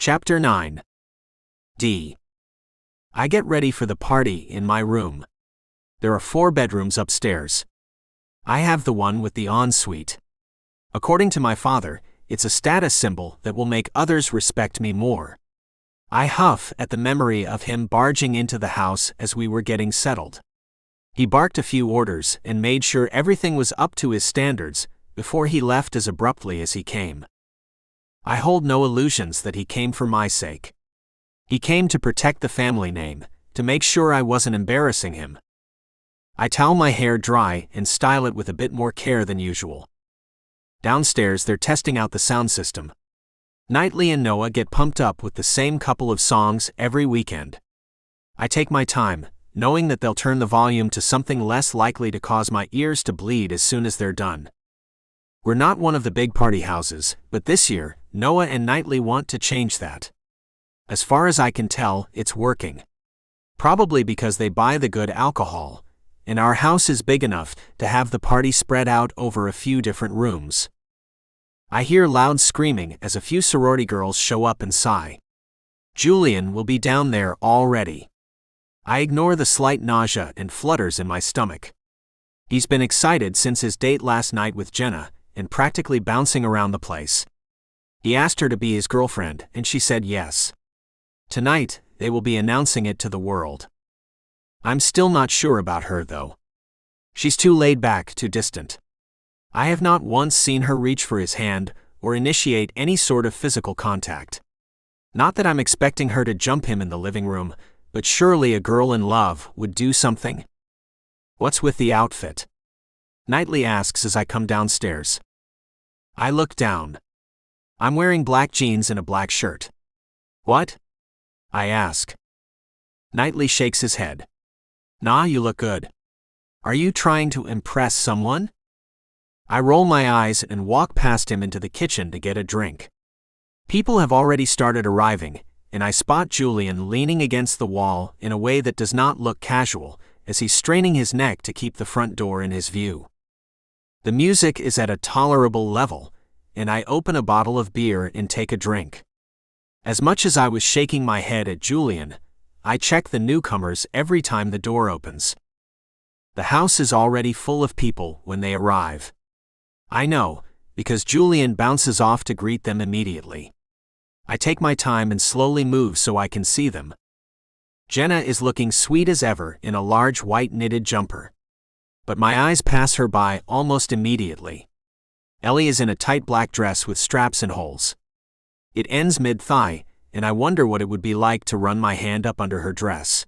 Chapter 9. D. I get ready for the party in my room. There are 4 bedrooms upstairs. I have the one with the ensuite. According to my father, it's a status symbol that will make others respect me more. I huff at the memory of him barging into the house as we were getting settled. He barked a few orders and made sure everything was up to his standards before he left as abruptly as he came. I hold no illusions that he came for my sake. He came to protect the family name, to make sure I wasn't embarrassing him. I towel my hair dry and style it with a bit more care than usual. Downstairs they're testing out the sound system. Knightley and Noah get pumped up with the same couple of songs every weekend. I take my time, knowing that they'll turn the volume to something less likely to cause my ears to bleed as soon as they're done. We're not one of the big party houses, but this year, Noah and Knightley want to change that. As far as I can tell, it's working. Probably because they buy the good alcohol, and our house is big enough to have the party spread out over a few different rooms. I hear loud screaming as a few sorority girls show up and sigh. Julian will be down there already. I ignore the slight nausea and flutters in my stomach. He's been excited since his date last night with Jenna, and practically bouncing around the place. He asked her to be his girlfriend, and she said yes. Tonight, they will be announcing it to the world. I'm still not sure about her, though. She's too laid back, too distant. I have not once seen her reach for his hand or initiate any sort of physical contact. Not that I'm expecting her to jump him in the living room, but surely a girl in love would do something. What's with the outfit? Knightley asks as I come downstairs. I look down. I'm wearing black jeans and a black shirt. What? I ask. Knightley shakes his head. Nah, you look good. Are you trying to impress someone? I roll my eyes and walk past him into the kitchen to get a drink. People have already started arriving, and I spot Julian leaning against the wall in a way that does not look casual, as he's straining his neck to keep the front door in his view. The music is at a tolerable level, and I open a bottle of beer and take a drink. As much as I was shaking my head at Julian, I check the newcomers every time the door opens. The house is already full of people when they arrive. I know, because Julian bounces off to greet them immediately. I take my time and slowly move so I can see them. Jenna is looking sweet as ever in a large white knitted jumper. But my eyes pass her by almost immediately. Ellie is in a tight black dress with straps and holes. It ends mid-thigh, and I wonder what it would be like to run my hand up under her dress.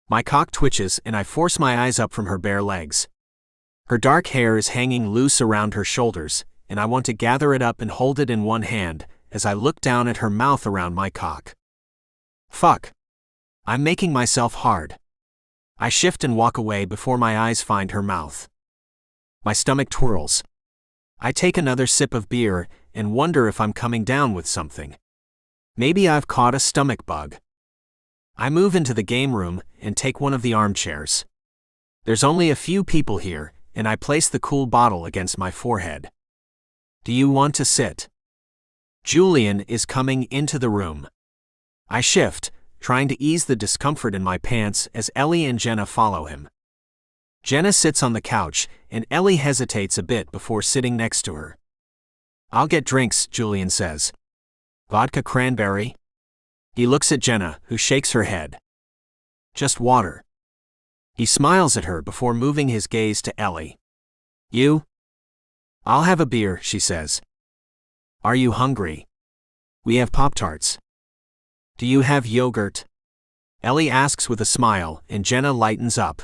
My cock twitches and I force my eyes up from her bare legs. Her dark hair is hanging loose around her shoulders, and I want to gather it up and hold it in one hand as I look down at her mouth around my cock. Fuck. I'm making myself hard. I shift and walk away before my eyes find her mouth. My stomach twirls. I take another sip of beer and wonder if I'm coming down with something. Maybe I've caught a stomach bug. I move into the game room and take one of the armchairs. There's only a few people here, and I place the cool bottle against my forehead. Do you want to sit? Julian is coming into the room. I shift, trying to ease the discomfort in my pants as Ellie and Jenna follow him. Jenna sits on the couch, and Ellie hesitates a bit before sitting next to her. I'll get drinks, Julian says. Vodka cranberry? He looks at Jenna, who shakes her head. Just water. He smiles at her before moving his gaze to Ellie. You? I'll have a beer, she says. Are you hungry? We have Pop-Tarts. Do you have yogurt? Ellie asks with a smile, and Jenna lightens up.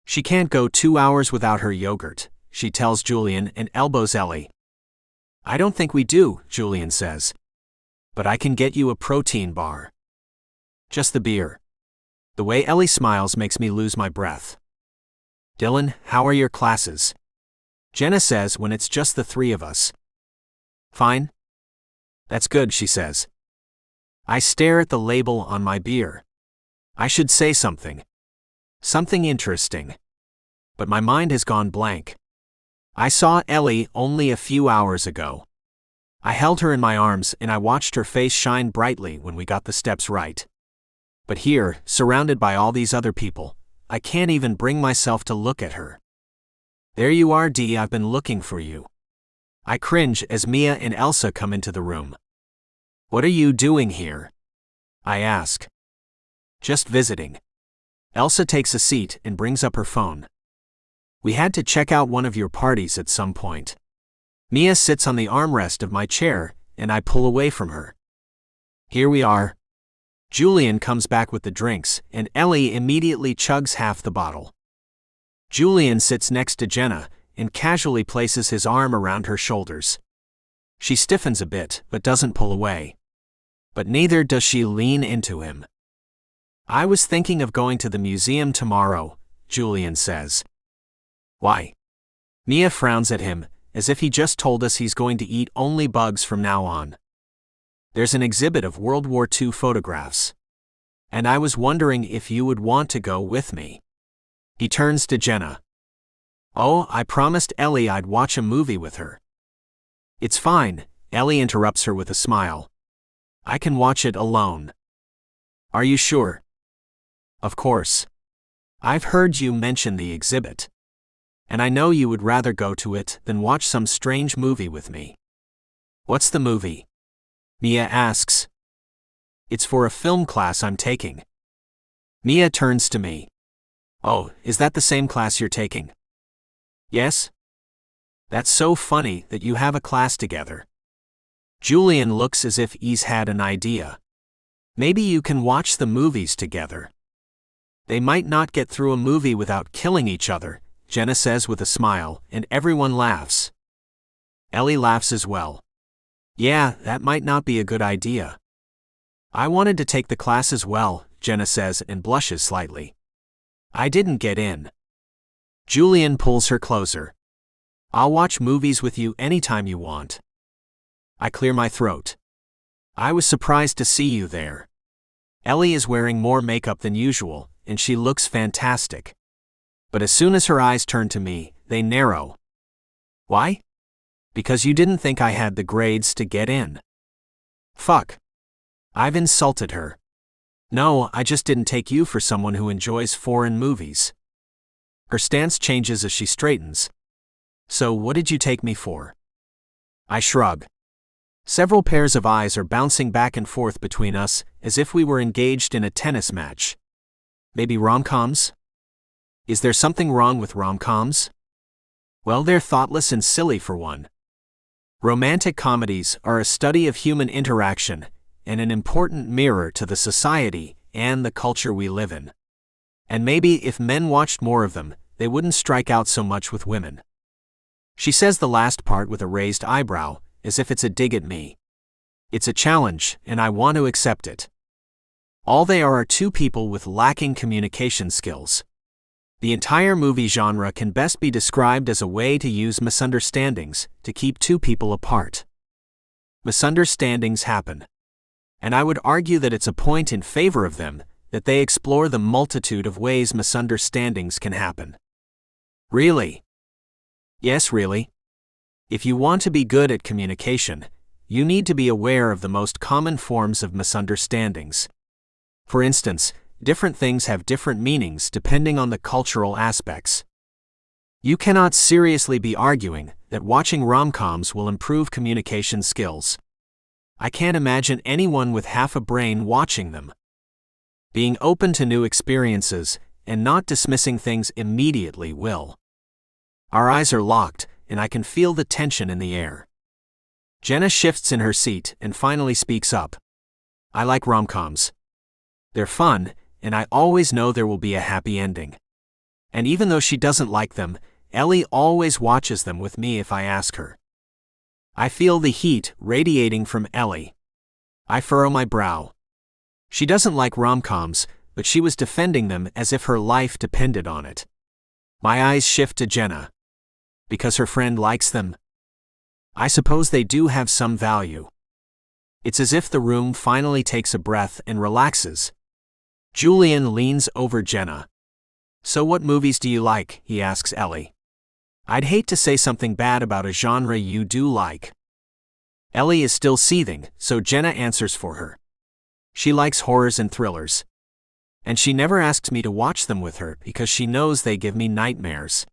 She can't go 2 hours without her yogurt, she tells Julian and elbows Ellie. I don't think we do, Julian says. But I can get you a protein bar. Just the beer. The way Ellie smiles makes me lose my breath. Dylan, how are your classes? Jenna says when it's just the 3 of us. Fine. That's good, she says. I stare at the label on my beer. I should say something. Something interesting. But my mind has gone blank. I saw Ellie only a few hours ago. I held her in my arms and I watched her face shine brightly when we got the steps right. But here, surrounded by all these other people, I can't even bring myself to look at her. There you are, Dee, I've been looking for you. I cringe as Mia and Elsa come into the room. What are you doing here? I ask. Just visiting. Elsa takes a seat and brings up her phone. We had to check out one of your parties at some point. Mia sits on the armrest of my chair, and I pull away from her. Here we are. Julian comes back with the drinks, and Ellie immediately chugs half the bottle. Julian sits next to Jenna, and casually places his arm around her shoulders. She stiffens a bit, but doesn't pull away. But neither does she lean into him. I was thinking of going to the museum tomorrow, Julian says. Why? Mia frowns at him, as if he just told us he's going to eat only bugs from now on. There's an exhibit of World War II photographs. And I was wondering if you would want to go with me. He turns to Jenna. Oh, I promised Ellie I'd watch a movie with her. It's fine, Ellie interrupts her with a smile. I can watch it alone. Are you sure? Of course. I've heard you mention the exhibit. And I know you would rather go to it than watch some strange movie with me. What's the movie? Mia asks. It's for a film class I'm taking. Mia turns to me. Oh, is that the same class you're taking? Yes? That's so funny that you have a class together. Julian looks as if he's had an idea. Maybe you can watch the movies together. They might not get through a movie without killing each other, Jenna says with a smile, and everyone laughs. Ellie laughs as well. Yeah, that might not be a good idea. I wanted to take the class as well, Jenna says and blushes slightly. I didn't get in. Julian pulls her closer. I'll watch movies with you anytime you want. I clear my throat. I was surprised to see you there. Ellie is wearing more makeup than usual, and she looks fantastic. But as soon as her eyes turn to me, they narrow. Why? Because you didn't think I had the grades to get in. Fuck. I've insulted her. No, I just didn't take you for someone who enjoys foreign movies. Her stance changes as she straightens. So what did you take me for? I shrug. Several pairs of eyes are bouncing back and forth between us, as if we were engaged in a tennis match. Maybe rom-coms? Is there something wrong with rom-coms? Well, they're thoughtless and silly for one. Romantic comedies are a study of human interaction and an important mirror to the society and the culture we live in. And maybe if men watched more of them, they wouldn't strike out so much with women. She says the last part with a raised eyebrow, as if it's a dig at me. It's a challenge, and I want to accept it. All they are two people with lacking communication skills. The entire movie genre can best be described as a way to use misunderstandings to keep two people apart. Misunderstandings happen. And I would argue that it's a point in favor of them that they explore the multitude of ways misunderstandings can happen. Really? Yes, really. If you want to be good at communication, you need to be aware of the most common forms of misunderstandings. For instance, different things have different meanings depending on the cultural aspects. You cannot seriously be arguing that watching rom-coms will improve communication skills. I can't imagine anyone with half a brain watching them. Being open to new experiences and not dismissing things immediately will. Our eyes are locked, and I can feel the tension in the air. Jenna shifts in her seat and finally speaks up. I like rom-coms. They're fun, and I always know there will be a happy ending. And even though she doesn't like them, Ellie always watches them with me if I ask her. I feel the heat radiating from Ellie. I furrow my brow. She doesn't like rom-coms, but she was defending them as if her life depended on it. My eyes shift to Jenna. Because her friend likes them? I suppose they do have some value. It's as if the room finally takes a breath and relaxes. Julian leans over Jenna. So what movies do you like? He asks Ellie. I'd hate to say something bad about a genre you do like. Ellie is still seething, so Jenna answers for her. She likes horrors and thrillers. And she never asks me to watch them with her because she knows they give me nightmares.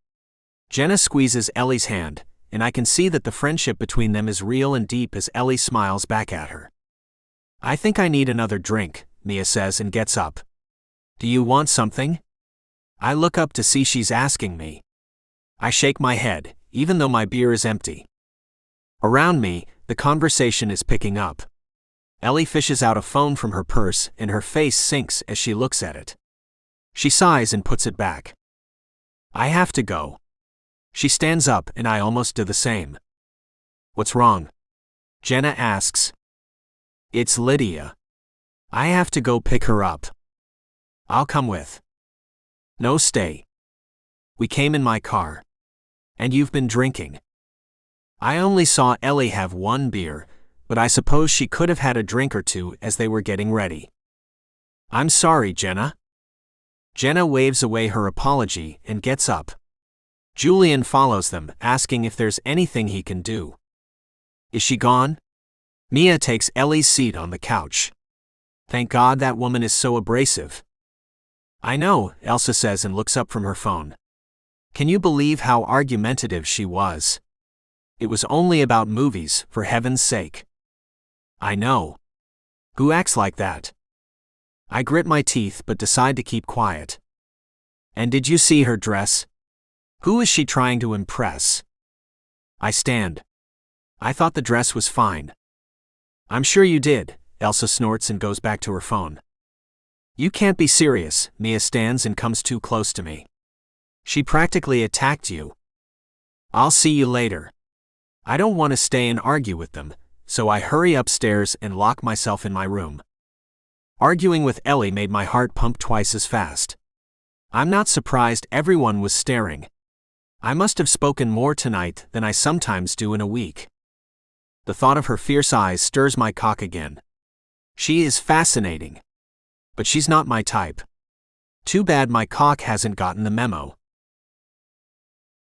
Jenna squeezes Ellie's hand, and I can see that the friendship between them is real and deep as Ellie smiles back at her. I think I need another drink, Mia says and gets up. Do you want something? I look up to see she's asking me. I shake my head, even though my beer is empty. Around me, the conversation is picking up. Ellie fishes out a phone from her purse and her face sinks as she looks at it. She sighs and puts it back. I have to go. She stands up and I almost do the same. What's wrong? Jenna asks. It's Lydia. I have to go pick her up. I'll come with. No, stay. We came in my car. And you've been drinking. I only saw Ellie have one beer, but I suppose she could have had a drink or two as they were getting ready. I'm sorry, Jenna. Jenna waves away her apology and gets up. Julian follows them, asking if there's anything he can do. Is she gone? Mia takes Ellie's seat on the couch. Thank God that woman is so abrasive. I know, Elsa says and looks up from her phone. Can you believe how argumentative she was? It was only about movies, for heaven's sake. I know. Who acts like that? I grit my teeth but decide to keep quiet. And did you see her dress? Who is she trying to impress? I stand. I thought the dress was fine. I'm sure you did, Elsa snorts and goes back to her phone. You can't be serious, Mia stands and comes too close to me. She practically attacked you. I'll see you later. I don't want to stay and argue with them, so I hurry upstairs and lock myself in my room. Arguing with Ellie made my heart pump twice as fast. I'm not surprised everyone was staring. I must have spoken more tonight than I sometimes do in a week. The thought of her fierce eyes stirs my cock again. She is fascinating. But she's not my type. Too bad my cock hasn't gotten the memo.